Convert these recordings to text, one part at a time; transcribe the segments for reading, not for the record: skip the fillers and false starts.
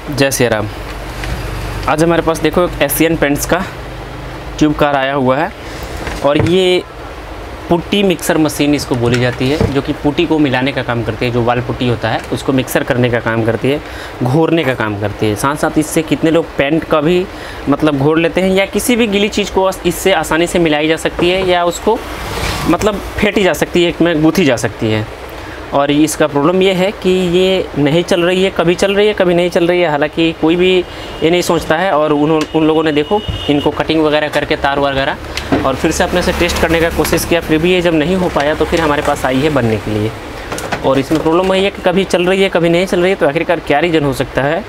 जय श्री राम। आज हमारे पास देखो एक एशियन पेंट्स का ट्यूब कार आया हुआ है और ये पुट्टी मिक्सर मशीन इसको बोली जाती है, जो कि पुट्टी को मिलाने का काम करती है। जो वाल पुट्टी होता है उसको मिक्सर करने का काम करती है, घोरने का काम करती है। साथ साथ इससे कितने लोग पेंट का भी मतलब घोर लेते हैं, या किसी भी गीली चीज़ को इससे आसानी से मिलाई जा सकती है, या उसको मतलब फेंटी जा सकती है, एक में गूँथी जा सकती है। और इसका प्रॉब्लम ये है कि ये नहीं चल रही है, कभी चल रही है कभी नहीं चल रही है। हालांकि कोई भी ये नहीं सोचता है, और उन लोगों ने देखो इनको कटिंग वगैरह करके तार वगैरह और फिर से अपने से टेस्ट करने का कोशिश किया, फिर भी ये जब नहीं हो पाया तो फिर हमारे पास आई है बनने के लिए। और इसमें प्रॉब्लम वही है कि कभी चल रही है कभी नहीं चल रही है, तो आखिरकार क्या रीज़न हो सकता है।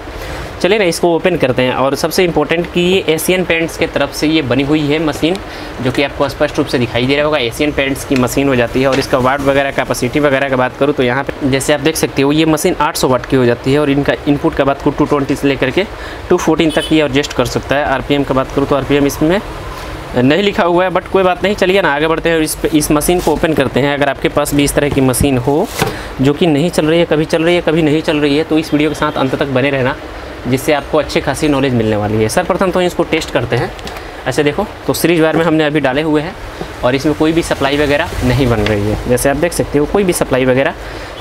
चलिए ना इसको ओपन करते हैं। और सबसे इम्पोर्टेंट कि ये एशियन पेंट्स के तरफ से ये बनी हुई है मशीन, जो कि आपको स्पष्ट रूप से दिखाई दे रहा होगा। एशियन पेंट्स की मशीन हो जाती है। और इसका वाट वगैरह कैपेसिटी वगैरह की बात करूँ तो यहाँ पे जैसे आप देख सकते हो ये मशीन 800 वाट की हो जाती है। और इनका इनपुट का बात करूँ 220 से लेकर के 214 तक ये एडजस्ट कर सकता है। आरपीएम का बात करूँ तो आरपीएम इसमें नहीं लिखा हुआ है, बट कोई बात नहीं। चलिए ना आगे बढ़ते हैं और इस मशीन को ओपन करते हैं। अगर आपके पास भी इस तरह की मशीन हो जो कि नहीं चल रही है, कभी चल रही है कभी नहीं चल रही है, तो इस वीडियो के साथ अंत तक बने रहना, जिससे आपको अच्छी खासी नॉलेज मिलने वाली है। सर्वप्रथम तो इसको टेस्ट करते हैं। ऐसे देखो तो सीरीज वायर में हमने अभी डाले हुए हैं और इसमें कोई भी सप्लाई वगैरह नहीं बन रही है। जैसे आप देख सकते हो कोई भी सप्लाई वगैरह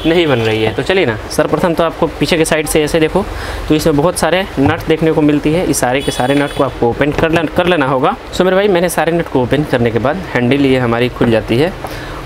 नहीं बन रही है। तो चलिए ना सर्वप्रथम तो आपको पीछे के साइड से ऐसे देखो तो इसमें बहुत सारे नट देखने को मिलती है। इस सारे के सारे नट को आपको ओपन कर लेना होगा। सो मेरे भाई मैंने सारे नट को ओपन करने के बाद हैंडल ये हमारी खुल जाती है।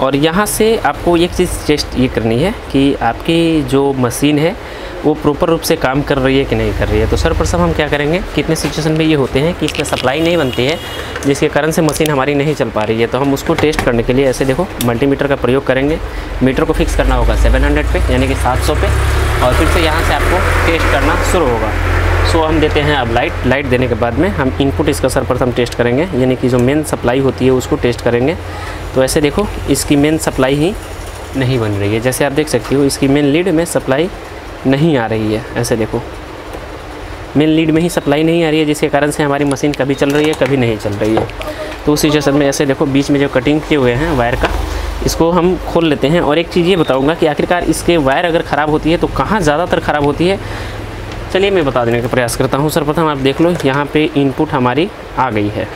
और यहाँ से आपको एक चीज़ टेस्ट ये करनी है कि आपकी जो मशीन है वो प्रॉपर रूप से काम कर रही है कि नहीं कर रही है। तो सर्वप्रथम हम क्या करेंगे, कितने सिचुएशन में ये होते हैं कि इसमें सप्लाई नहीं बनती है, जिसके कारण से मशीन हमारी नहीं चल पा रही है। तो हम उसको टेस्ट करने के लिए ऐसे देखो मल्टीमीटर का प्रयोग करेंगे। मीटर को फिक्स करना होगा 700 पे, यानी कि 700 पे, और फिर से यहाँ से आपको टेस्ट करना शुरू होगा। सो हम देते हैं अब लाइट देने के बाद में हम इनपुट इसका सर्वप्रथम टेस्ट करेंगे, यानी कि जो मेन सप्लाई होती है उसको टेस्ट करेंगे। तो ऐसे देखो इसकी मेन सप्लाई ही नहीं बन रही है। जैसे आप देख सकते हो इसकी मेन लीड में सप्लाई नहीं आ रही है। ऐसे देखो मेन लीड में ही सप्लाई नहीं आ रही है, जिसके कारण से हमारी मशीन कभी चल रही है कभी नहीं चल रही है। तो उस सिचुएशन में ऐसे देखो बीच में जो कटिंग किए हुए हैं वायर का, इसको हम खोल लेते हैं। और एक चीज़ ये बताऊंगा कि आखिरकार इसके वायर अगर ख़राब होती है तो कहाँ ज़्यादातर ख़राब होती है, चलिए मैं बता देने का प्रयास करता हूँ। सर्वप्रथम आप देख लो यहाँ पे इनपुट हमारी आ गई है।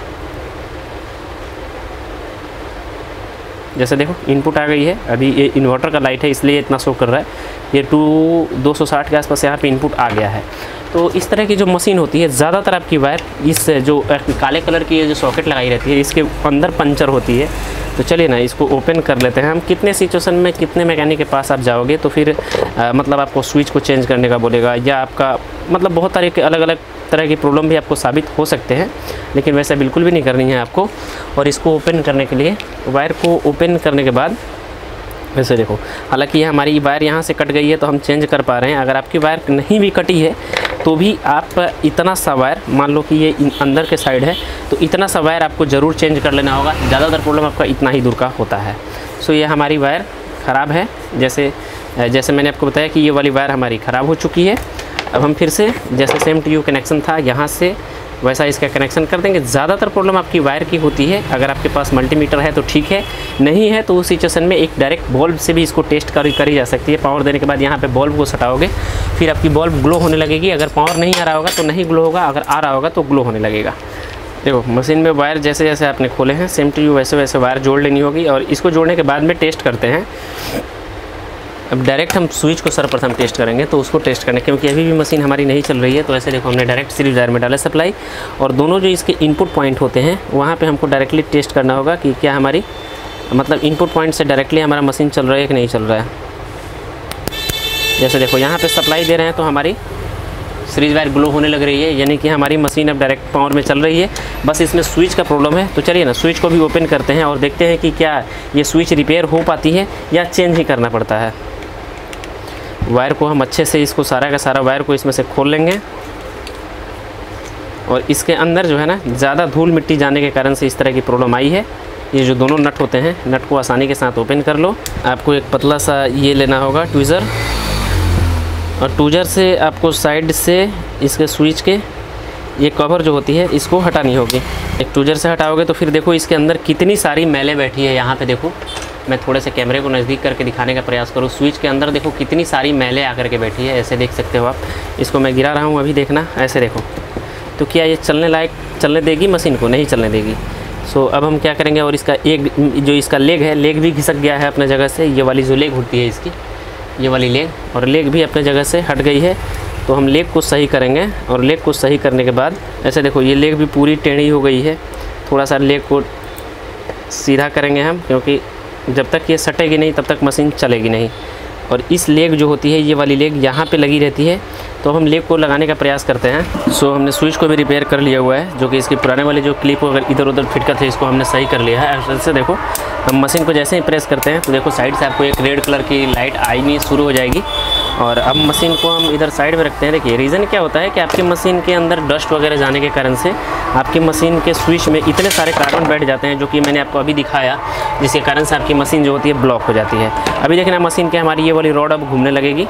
जैसे देखो इनपुट आ गई है। अभी ये इन्वर्टर का लाइट है इसलिए इतना शो कर रहा है। ये 260 के आसपास यहाँ पे इनपुट आ गया है। तो इस तरह की जो मशीन होती है ज़्यादातर आपकी वायर इस जो काले कलर की जो सॉकेट लगाई रहती है इसके अंदर पंचर होती है। तो चलिए ना इसको ओपन कर लेते हैं हम। कितने सिचुएशन में कितने मैकेनिक के पास आप जाओगे तो फिर मतलब आपको स्विच को चेंज करने का बोलेगा, या आपका मतलब बहुत तरह के अलग अलग तरह की प्रॉब्लम भी आपको साबित हो सकते हैं, लेकिन वैसा बिल्कुल भी नहीं करनी है आपको। और इसको ओपन करने के लिए वायर को ओपन करने के बाद वैसे देखो, हालांकि हमारी वायर यहाँ से कट गई है तो हम चेंज कर पा रहे हैं। अगर आपकी वायर नहीं भी कटी है तो भी आप इतना सा वायर, मान लो कि ये अंदर के साइड है, तो इतना सा वायर आपको ज़रूर चेंज कर लेना होगा। ज़्यादातर प्रॉब्लम आपका इतना ही दूर का होता है। सो ये हमारी वायर ख़राब है। जैसे मैंने आपको बताया कि ये वाली वायर हमारी ख़राब हो चुकी है। अब हम फिर से जैसे सेम टू यू कनेक्शन था यहाँ से वैसा इसका कनेक्शन कर देंगे। ज़्यादातर प्रॉब्लम आपकी वायर की होती है। अगर आपके पास मल्टीमीटर है तो ठीक है, नहीं है तो उस सिचुएशन में एक डायरेक्ट बल्ब से भी इसको टेस्ट करी जा सकती है। पावर देने के बाद यहाँ पे बल्ब को सटाओगे, फिर आपकी बल्ब ग्लो होने लगेगी। अगर पावर नहीं आ रहा होगा तो नहीं ग्लो होगा, अगर आ रहा होगा तो ग्लो होने लगेगा। देखो मशीन में वायर जैसे जैसे आपने खोले हैं सेम टू यू वैसे वैसे वायर जोड़ लेनी होगी। और इसको जोड़ने के बाद में टेस्ट करते हैं। अब डायरेक्ट हम स्विच को सर्वप्रथम टेस्ट करेंगे। तो उसको टेस्ट करने, क्योंकि अभी भी मशीन हमारी नहीं चल रही है, तो ऐसे देखो हमने डायरेक्ट सीरीज वायर में डाला सप्लाई, और दोनों जो इसके इनपुट पॉइंट होते हैं वहाँ पे हमको डायरेक्टली टेस्ट करना होगा कि क्या हमारी मतलब इनपुट पॉइंट से डायरेक्टली हमारा मशीन चल रहा है कि नहीं चल रहा है। जैसे देखो यहाँ पर सप्लाई दे रहे हैं तो हमारी सीरीज वायर ग्लो होने लग रही है, यानी कि हमारी मशीन अब डायरेक्ट पावर में चल रही है। बस इसमें स्विच का प्रॉब्लम है। तो चलिए ना स्विच को भी ओपन करते हैं और देखते हैं कि क्या ये स्विच रिपेयर हो पाती है या चेंज ही करना पड़ता है। वायर को हम अच्छे से इसको सारा का सारा वायर को इसमें से खोल लेंगे। और इसके अंदर जो है ना ज़्यादा धूल मिट्टी जाने के कारण से इस तरह की प्रॉब्लम आई है। ये जो दोनों नट होते हैं, नट को आसानी के साथ ओपन कर लो। आपको एक पतला सा ये लेना होगा ट्विज़र, और ट्विज़र से आपको साइड से इसके स्विच के ये कवर जो होती है इसको हटानी होगी। एक ट्विज़र से हटाओगे तो फिर देखो इसके अंदर कितनी सारी मैलें बैठी है। यहाँ पे देखो मैं थोड़े से कैमरे को नज़दीक करके दिखाने का प्रयास करूँ। स्विच के अंदर देखो कितनी सारी मैलें आकर के बैठी है, ऐसे देख सकते हो आप। इसको मैं गिरा रहा हूँ अभी, देखना ऐसे देखो। तो क्या ये चलने देगी मशीन को? नहीं चलने देगी। सो अब हम क्या करेंगे, और इसका एक जो इसका लेग है, लेग भी घिसक गया है अपने जगह से। ये वाली जो लेग होती है इसकी, ये वाली लेग, और लेग भी अपने जगह से हट गई है। तो हम लेग को सही करेंगे, और लेग को सही करने के बाद ऐसे देखो ये लेग भी पूरी टेढ़ी हो गई है। थोड़ा सा लेग को सीधा करेंगे हम, क्योंकि जब तक ये सटेगी नहीं तब तक मशीन चलेगी नहीं। और इस लेग जो होती है, ये वाली लेग यहाँ पे लगी रहती है, तो हम लेग को लगाने का प्रयास करते हैं। सो हमने स्विच को भी रिपेयर कर लिया हुआ है, जो कि इसके पुराने वाले जो क्लिप अगर इधर उधर फिट करते थे, इसको हमने सही कर लिया है। ऐसे देखो हम मशीन को जैसे ही प्रेस करते हैं तो देखो साइड से आपको एक रेड कलर की लाइट आनी शुरू हो जाएगी। और अब मशीन को हम इधर साइड में रखते हैं। देखिए रीज़न क्या होता है कि आपकी मशीन के अंदर डस्ट वगैरह जाने के कारण से आपकी मशीन के स्विच में इतने सारे कार्बन बैठ जाते हैं, जो कि मैंने आपको अभी दिखाया, जिसके कारण से आपकी मशीन जो होती है ब्लॉक हो जाती है। अभी देखना मशीन के हमारी ये वाली रॉड अब घूमने लगेगी।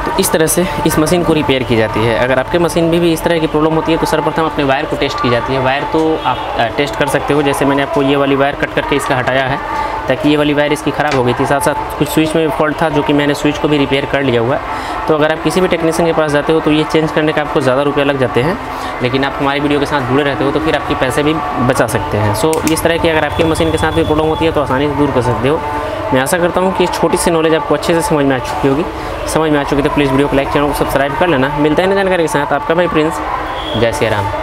तो इस तरह से इस मशीन को रिपेयर की जाती है। अगर आपके मशीन में भी इस तरह की प्रॉब्लम होती है तो सर्वप्रथम अपने वायर को टेस्ट की जाती है। वायर तो आप टेस्ट कर सकते हो, जैसे मैंने आपको ये वाली वायर कट करके इसका हटाया है, ताकि ये वाली वायर इसकी ख़राब हो गई थी। साथ साथ कुछ स्विच में फॉल्ट था, जो कि मैंने स्विच को भी रिपेयर कर लिया हुआ है। तो अगर आप किसी भी टेक्नीशियन के पास जाते हो तो ये चेंज करने का आपको ज़्यादा रुपये लग जाते हैं, लेकिन आप हमारी वीडियो के साथ जुड़े रहते हो तो फिर आपके पैसे भी बचा सकते हैं। सो इस तरह की अगर आपकी मशीन के साथ भी प्रॉब्लम होती है तो आसानी से दूर कर सकते हो। मैं आशा करता हूँ कि छोटी सी नॉलेज आपको अच्छे से समझ में आ चुकी होगी। समझ में आ चुकी तो प्लीज़ वीडियो को लाइक, चैनल को सब्सक्राइब कर लेना। मिलता है नई जानकारी के साथ, आपका भाई प्रिंस। जय श्री राम।